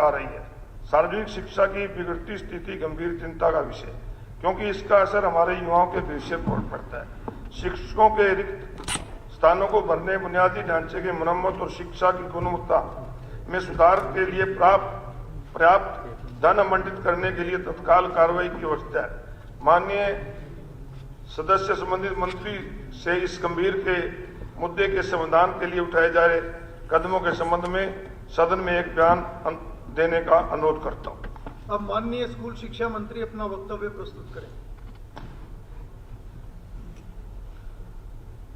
आ रही है। सार्वजनिक शिक्षा की बिगड़ती स्थिति गंभीर चिंता का विषय, क्योंकि इसका असर हमारे युवाओं के भविष्य पर पड़ता है। शिक्षकों के रिक्त स्थानों को भरने, बुनियादी ढांचे की मरम्मत और शिक्षा की गुणवत्ता में सुधार के लिए पर्याप्त धन आवंटित करने के लिए तत्काल कार्रवाई की आवश्यकता है। माननीय सदस्य संबंधित मंत्री से इस गंभीर के मुद्दे के समाधान के लिए उठाए जा रहे कदमों के संबंध में सदन में एक बयान देने का अनुरोध करता हूं। अब माननीय स्कूल शिक्षा मंत्री अपना वक्तव्य प्रस्तुत करें।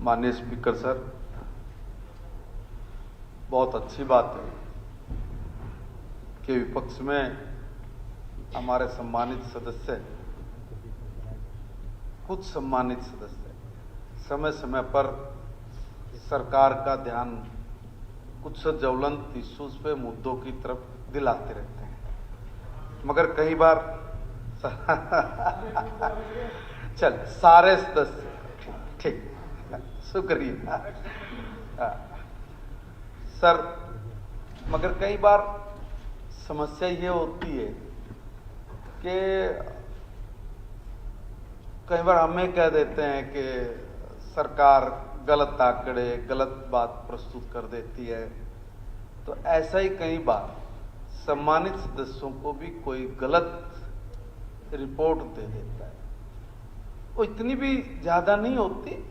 माननीय स्पीकर सर, बहुत अच्छी बात है कि विपक्ष में हमारे सम्मानित सदस्य, कुछ सम्मानित सदस्य समय समय पर सरकार का ध्यान कुछ ज्वलंत इश्यूज पे, मुद्दों की तरफ दिलाते रहते हैं, मगर कई बार चल सारे सदस्य ठीक, शुक्रिया सर। मगर कई बार समस्या ये होती है कि कई बार हमें कह देते हैं कि सरकार गलत आंकड़े, गलत बात प्रस्तुत कर देती है, तो ऐसा ही कई बार सम्मानित सदस्यों को भी कोई गलत रिपोर्ट दे देता है। वो इतनी भी ज्यादा नहीं होती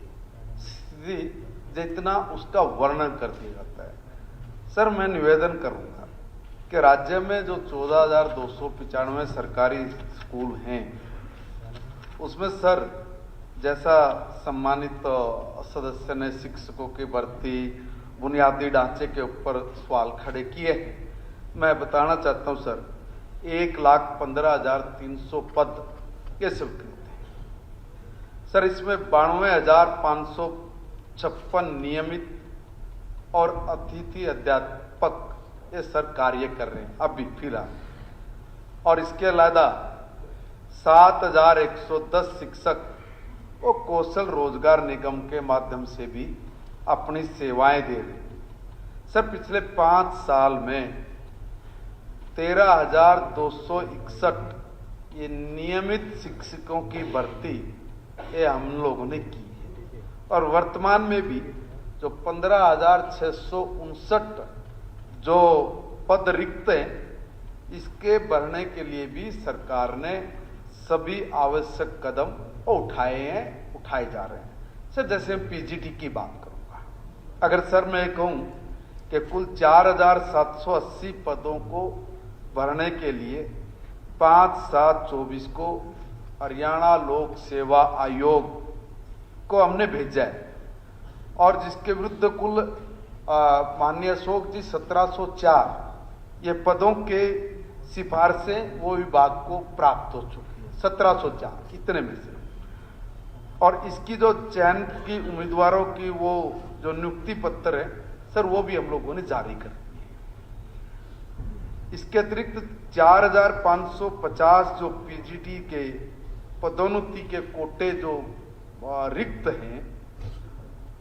जितना उसका वर्णन कर दिया जाता है। सर, मैं निवेदन करूंगा कि राज्य में जो 14,295 सरकारी स्कूल हैं, उसमें सर जैसा सम्मानित सदस्य ने शिक्षकों की भर्ती, बुनियादी ढांचे के ऊपर सवाल खड़े किए हैं, मैं बताना चाहता हूं सर, 1,15,300 पद ये स्वीकृत हैं सर। इसमें 92,556 नियमित और अतिथि अध्यापक ये सर कार्य कर रहे हैं अभी फिलहाल, और इसके अलावा 7,110 शिक्षक वो कौशल रोजगार निगम के माध्यम से भी अपनी सेवाएं दे रहे हैं सर। पिछले 5 साल में 13,261 ये नियमित शिक्षकों की भर्ती ये हम लोगों ने की है, और वर्तमान में भी जो 15,659 जो पद रिक्त हैं, इसके भरने के लिए भी सरकार ने सभी आवश्यक कदम उठाए जा रहे हैं सर। जैसे पीजीटी की बात करूंगा, अगर सर मैं कहूं कि कुल 4,780 पदों को भरने के लिए 5/7/24 को हरियाणा लोक सेवा आयोग को हमने भेजा है, और जिसके विरुद्ध कुल माननीय अशोक जी 1704 ये पदों के सिफारिशें वो विभाग को प्राप्त हो चुकी है, 1704 इतने में से। और इसकी जो चयन की उम्मीदवारों की वो जो नियुक्ति पत्र है सर, वो भी हम लोगों ने जारी कर दिए। इसके अतिरिक्त 4,550 जो पीजीटी के पदोन्नति के कोटे जो रिक्त हैं,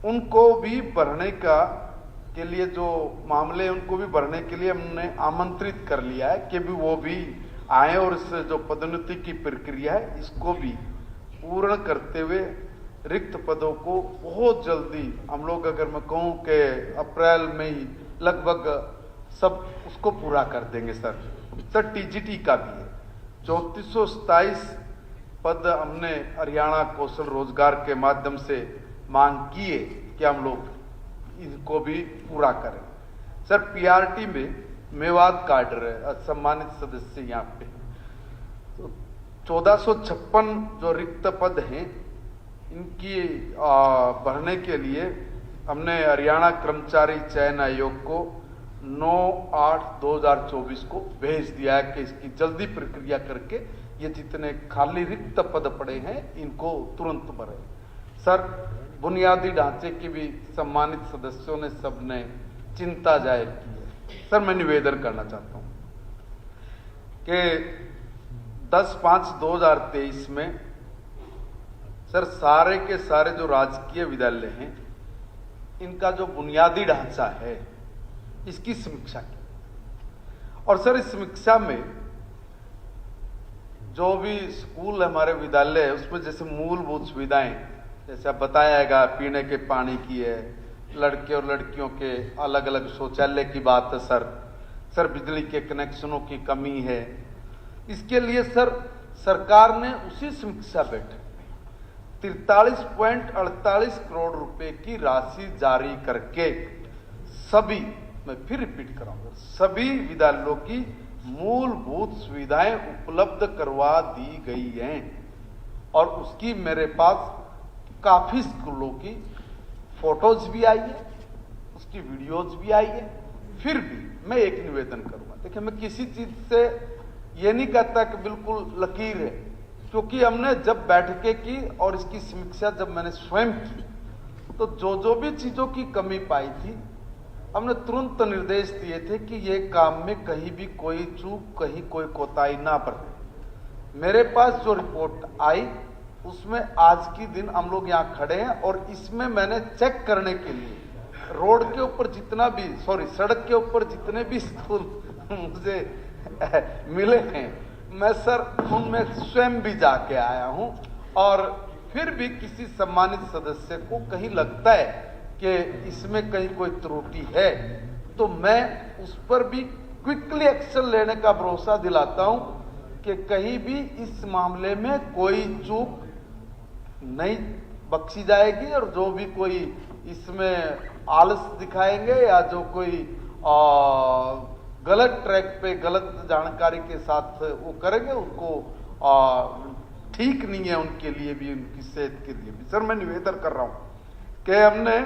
उनको भी भरने के लिए जो मामले हैं, उनको भी भरने के लिए हमने आमंत्रित कर लिया है कि भी वो भी आए, और इस जो पदोन्नति की प्रक्रिया है इसको भी पूर्ण करते हुए रिक्त पदों को बहुत जल्दी हम लोग, अगर मैं कहूं कि अप्रैल में ही लगभग सब उसको पूरा कर देंगे सर। टीजीटी का भी है 3427 पद हमने हरियाणा कौशल रोजगार के माध्यम से मांग की है कि हम लोग इनको भी पूरा करें सर। पीआरटी में मेवात काडर है, सम्मानित सदस्य यहाँ पे, तो 1456 जो रिक्त पद हैं, इनकी भरने के लिए हमने हरियाणा कर्मचारी चयन आयोग को 9/8/2024 को भेज दिया है कि इसकी जल्दी प्रक्रिया करके ये जितने खाली रिक्त पद पड़े हैं इनको तुरंत भरें सर। बुनियादी ढांचे की भी सम्मानित सदस्यों ने सबने चिंता जाहिर की है सर। मैं निवेदन करना चाहता हूं कि 10/5/2023 में सर सारे के सारे जो राजकीय विद्यालय हैं, इनका जो बुनियादी ढांचा है इसकी समीक्षा की, और सर इस समीक्षा में जो भी स्कूल हमारे विद्यालय है उसमें जैसे मूलभूत सुविधाएं, जैसे अब बताया पीने के पानी की है, लड़के और लड़कियों के अलग अलग शौचालय की बात है सर बिजली के कनेक्शनों की कमी है। इसके लिए सर सरकार ने उसी समीक्षा बैठक में 43.48 करोड़ रुपए की राशि जारी करके सभी, मैं फिर रिपीट कराऊंगा, सभी विद्यालयों की मूलभूत सुविधाएं उपलब्ध करवा दी गई हैं। और उसकी मेरे पास काफी स्कूलों की फोटोज भी आई है, उसकी वीडियोज भी आई है। फिर भी मैं एक निवेदन करूंगा, देखिए मैं किसी चीज से ये नहीं कहता कि बिल्कुल लकीर है, क्योंकि हमने जब बैठकें की और इसकी समीक्षा जब मैंने स्वयं की तो जो भी चीजों की कमी पाई थी हमने तुरंत निर्देश दिए थे कि ये काम में कहीं भी कोई चूक, कहीं कोई कोताही ना बरते। मेरे पास जो रिपोर्ट आई उसमें आज की दिन हम लोग यहाँ खड़े हैं और इसमें मैंने चेक करने के लिए रोड के ऊपर जितना भी सड़क के ऊपर जितने भी स्कूल मुझे मिले हैं, मैं सर उनमें स्वयं भी जाके आया हूं। और फिर भी किसी सम्मानित सदस्य को कहीं लगता है कि इसमें कहीं कोई त्रुटि है तो मैं उस पर भी क्विकली एक्शन लेने का भरोसा दिलाता हूं कि कहीं भी इस मामले में कोई चूक नहीं बख्शी जाएगी। और जो भी कोई इसमें आलस दिखाएंगे या जो कोई गलत ट्रैक पे गलत जानकारी के साथ वो करेंगे उनको ठीक नहीं है, उनके लिए भी, उनकी सेहत के लिए भी। सर मैं निवेदन कर रहा हूं कि हमने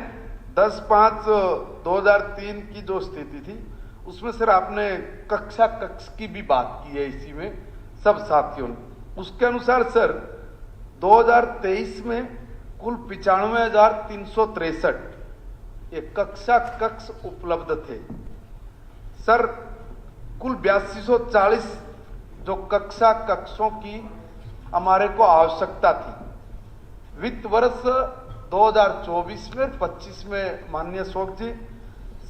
10/5/2003 की जो स्थिति थी उसमें सर आपने कक्ष की भी बात की है इसी में सब साथियों ने। उसके अनुसार सर 2023 में कुल 95,363 एक कक्ष उपलब्ध थे। सर कुल 8240 जो कक्षों की हमारे को आवश्यकता थी। वित्त वर्ष 2024 में 25 में माननीय शोक जी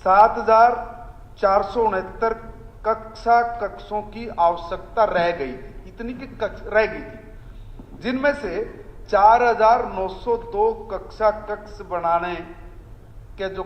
7,469 कक्षों की आवश्यकता रह गई थी, इतनी की रह गई थी, जिनमें से 4,902 कक्ष बनाने के जो